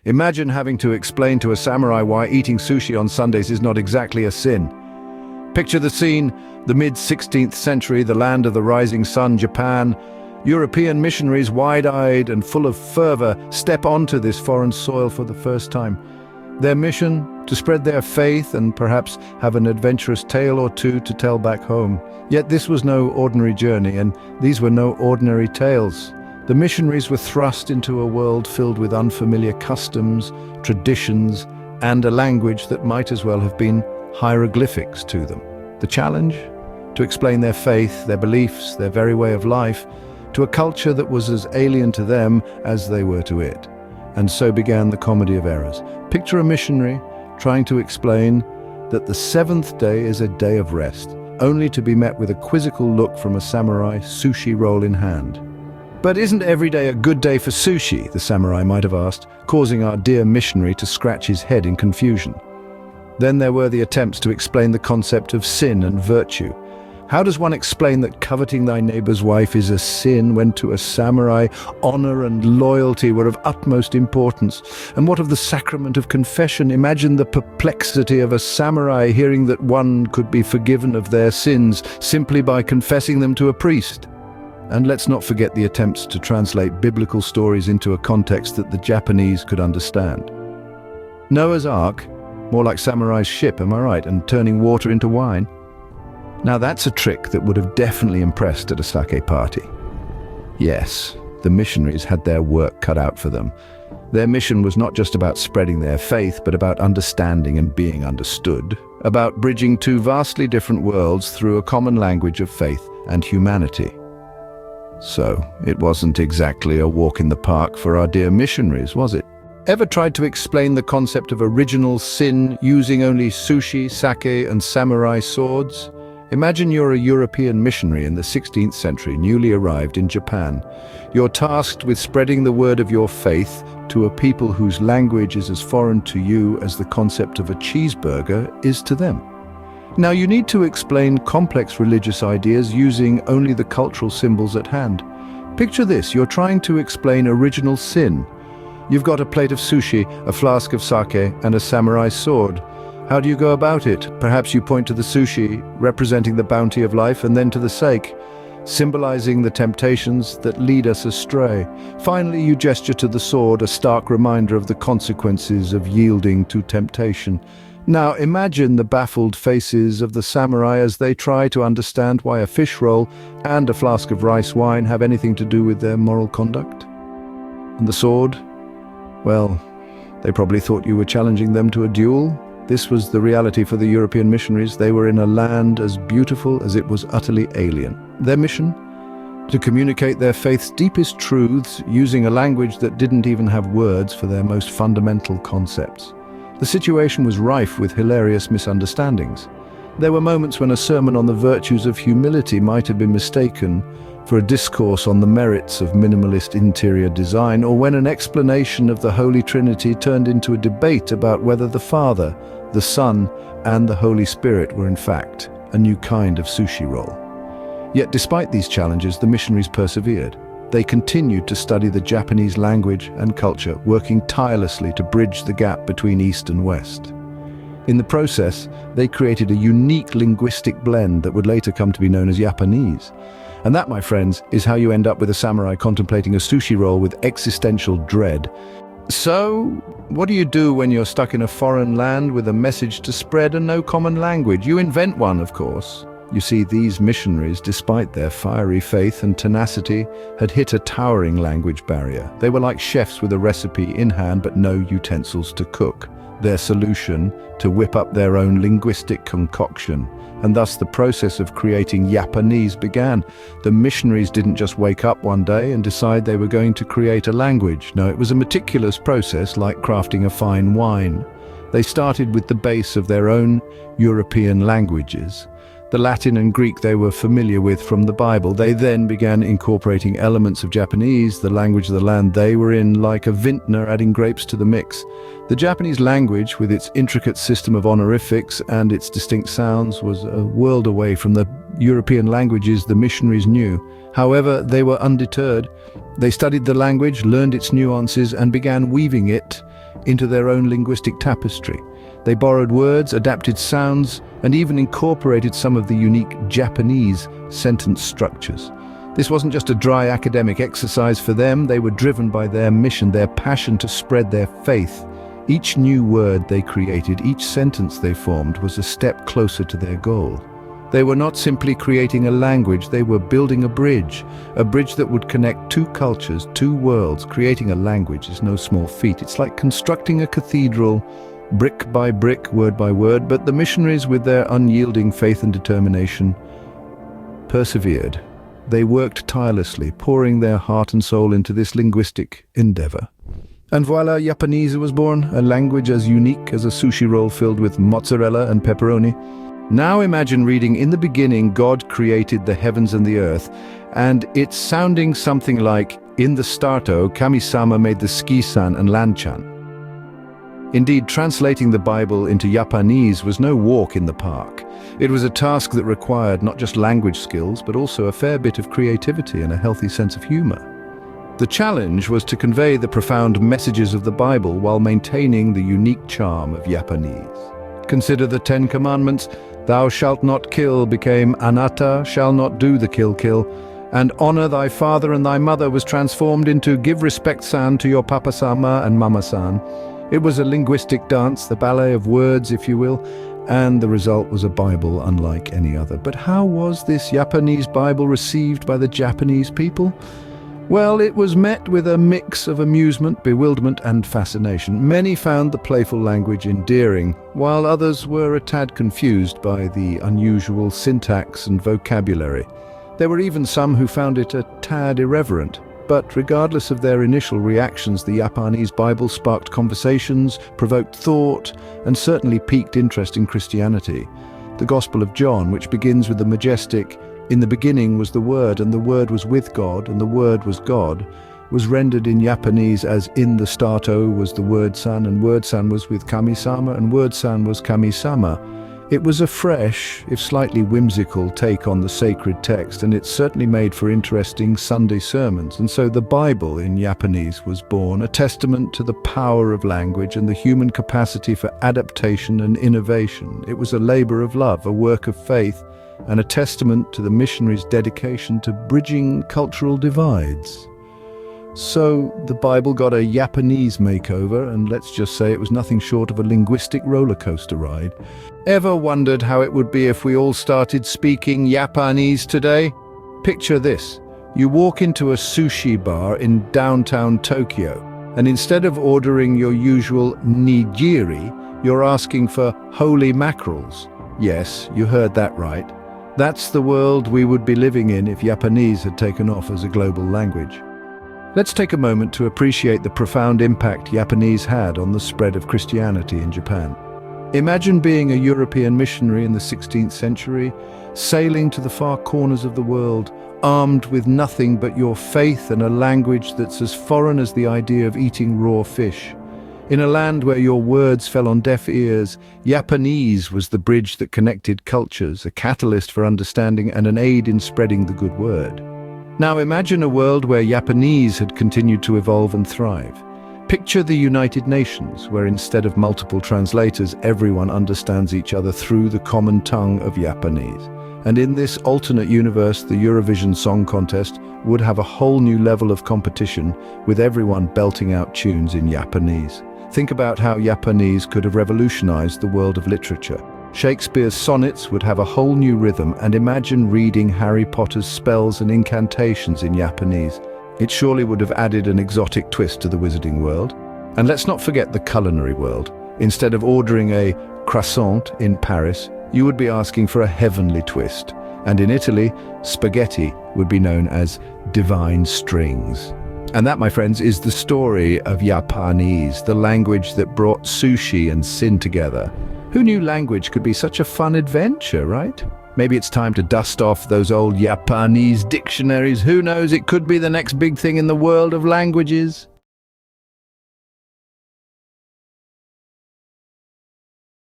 Imagine having to explain to a samurai why eating sushi on Sundays is not exactly a sin. Picture the scene, the mid-16th century, the land of the rising sun, Japan. European missionaries, wide-eyed and full of fervor, step onto this foreign soil for the first time. Their mission? To spread their faith and perhaps have an adventurous tale or two to tell back home. Yet this was no ordinary journey, and these were no ordinary tales. The missionaries were thrust into a world filled with unfamiliar customs, traditions, and a language that might as well have been hieroglyphics to them. The challenge? To explain their faith, their beliefs, their very way of life, to a culture that was as alien to them as they were to it. And so began the comedy of errors. Picture a missionary trying to explain that the seventh day is a day of rest, only to be met with a quizzical look from a samurai, sushi roll in hand. "But isn't every day a good day for sushi?" the samurai might have asked, causing our dear missionary to scratch his head in confusion. Then there were the attempts to explain the concept of sin and virtue. How does one explain that coveting thy neighbor's wife is a sin when to a samurai honor and loyalty were of utmost importance? And what of the sacrament of confession? Imagine the perplexity of a samurai hearing that one could be forgiven of their sins simply by confessing them to a priest. And let's not forget the attempts to translate biblical stories into a context that the Japanese could understand. Noah's Ark, more like samurai's ship, am I right? And turning water into wine? Now that's a trick that would have definitely impressed at a sake party. Yes, the missionaries had their work cut out for them. Their mission was not just about spreading their faith, but about understanding and being understood, about bridging two vastly different worlds through a common language of faith and humanity. So, it wasn't exactly a walk in the park for our dear missionaries, was it? Ever tried to explain the concept of original sin using only sushi, sake, and samurai swords? Imagine you're a European missionary in the 16th century, newly arrived in Japan. You're tasked with spreading the word of your faith to a people whose language is as foreign to you as the concept of a cheeseburger is to them. Now you need to explain complex religious ideas using only the cultural symbols at hand. Picture this, you're trying to explain original sin. You've got a plate of sushi, a flask of sake, and a samurai sword. How do you go about it? Perhaps you point to the sushi, representing the bounty of life, and then to the sake, symbolizing the temptations that lead us astray. Finally, you gesture to the sword, a stark reminder of the consequences of yielding to temptation. Now imagine the baffled faces of the samurai as they try to understand why a fish roll and a flask of rice wine have anything to do with their moral conduct. And the sword? Well, they probably thought you were challenging them to a duel. This was the reality for the European missionaries. They were in a land as beautiful as it was utterly alien. Their mission? To communicate their faith's deepest truths using a language that didn't even have words for their most fundamental concepts. The situation was rife with hilarious misunderstandings. There were moments when a sermon on the virtues of humility might have been mistaken for a discourse on the merits of minimalist interior design, or when an explanation of the Holy Trinity turned into a debate about whether the Father, the Son, and the Holy Spirit were in fact a new kind of sushi roll. Yet despite these challenges, the missionaries persevered. They continued to study the Japanese language and culture, working tirelessly to bridge the gap between East and West. In the process, they created a unique linguistic blend that would later come to be known as Yapaaneese. And that, my friends, is how you end up with a samurai contemplating a sushi roll with existential dread. So, what do you do when you're stuck in a foreign land with a message to spread and no common language? You invent one, of course. You see, these missionaries, despite their fiery faith and tenacity, had hit a towering language barrier. They were like chefs with a recipe in hand but no utensils to cook. Their solution, to whip up their own linguistic concoction. And thus the process of creating Yapaaneese began. The missionaries didn't just wake up one day and decide they were going to create a language. No, it was a meticulous process like crafting a fine wine. They started with the base of their own European languages, the Latin and Greek they were familiar with from the Bible. They then began incorporating elements of Japanese, the language of the land they were in, like a vintner adding grapes to the mix. The Japanese language, with its intricate system of honorifics and its distinct sounds, was a world away from the European languages the missionaries knew. However, they were undeterred. They studied the language, learned its nuances, and began weaving it into their own linguistic tapestry. They borrowed words, adapted sounds, and even incorporated some of the unique Japanese sentence structures. This wasn't just a dry academic exercise for them. They were driven by their mission, their passion to spread their faith. Each new word they created, each sentence they formed, was a step closer to their goal. They were not simply creating a language, they were building a bridge that would connect two cultures, two worlds. Creating a language is no small feat. It's like constructing a cathedral, brick by brick, word by word, but the missionaries, with their unyielding faith and determination, persevered. They worked tirelessly, pouring their heart and soul into this linguistic endeavor. And voila, Yapaaneese was born, a language as unique as a sushi roll filled with mozzarella and pepperoni. Now imagine reading, "In the beginning, God created the heavens and the earth," and it's sounding something like, "In the starto, Kami-sama made the ski-san and land-chan." Indeed, translating the Bible into Yapaaneese was no walk in the park. It was a task that required not just language skills, but also a fair bit of creativity and a healthy sense of humor. The challenge was to convey the profound messages of the Bible while maintaining the unique charm of Yapaaneese. Consider the 10 Commandments. "Thou shalt not kill" became "Anata shall not do the kill," and "Honor thy father and thy mother" was transformed into "Give respect-san to your papa-sama and mama-san." It was a linguistic dance, the ballet of words, if you will, and the result was a Bible unlike any other. But how was this Yapaaneese Bible received by the Japanese people? Well, it was met with a mix of amusement, bewilderment, and fascination. Many found the playful language endearing, while others were a tad confused by the unusual syntax and vocabulary. There were even some who found it a tad irreverent. But regardless of their initial reactions, the Yapaaneese Bible sparked conversations, provoked thought, and certainly piqued interest in Christianity. The Gospel of John, which begins with the majestic, "In the beginning was the Word, and the Word was with God, and the Word was God," was rendered in Japanese as "In the starto was the Word-san, and Word-san was with Kami-sama, and Word-san was Kami-sama." It was a fresh, if slightly whimsical, take on the sacred text, and it certainly made for interesting Sunday sermons. And so the Bible in Japanese was born, a testament to the power of language and the human capacity for adaptation and innovation. It was a labor of love, a work of faith, and a testament to the missionaries' dedication to bridging cultural divides. So the Bible got a Japanese makeover, and let's just say it was nothing short of a linguistic roller coaster ride. Ever wondered how it would be if we all started speaking Yapaaneese today? Picture this. You walk into a sushi bar in downtown Tokyo, and instead of ordering your usual nigiri, you're asking for holy mackerels. Yes, you heard that right. That's the world we would be living in if Japanese had taken off as a global language. Let's take a moment to appreciate the profound impact Japanese had on the spread of Christianity in Japan. Imagine being a European missionary in the 16th century, sailing to the far corners of the world, armed with nothing but your faith and a language that's as foreign as the idea of eating raw fish. In a land where your words fell on deaf ears, Japanese was the bridge that connected cultures, a catalyst for understanding and an aid in spreading the good word. Now imagine a world where Japanese had continued to evolve and thrive. Picture the United Nations, where instead of multiple translators, everyone understands each other through the common tongue of Japanese. And in this alternate universe, the Eurovision Song Contest would have a whole new level of competition, with everyone belting out tunes in Japanese. Think about how Japanese could have revolutionized the world of literature. Shakespeare's sonnets would have a whole new rhythm, and imagine reading Harry Potter's spells and incantations in Japanese. It surely would have added an exotic twist to the wizarding world. And let's not forget the culinary world. Instead of ordering a croissant in Paris, you would be asking for a heavenly twist. And in Italy, spaghetti would be known as divine strings. And that, my friends, is the story of Yapaaneese, the language that brought sushi and sin together. Who knew language could be such a fun adventure, right? Maybe it's time to dust off those old Yapaaneese dictionaries. Who knows, it could be the next big thing in the world of languages.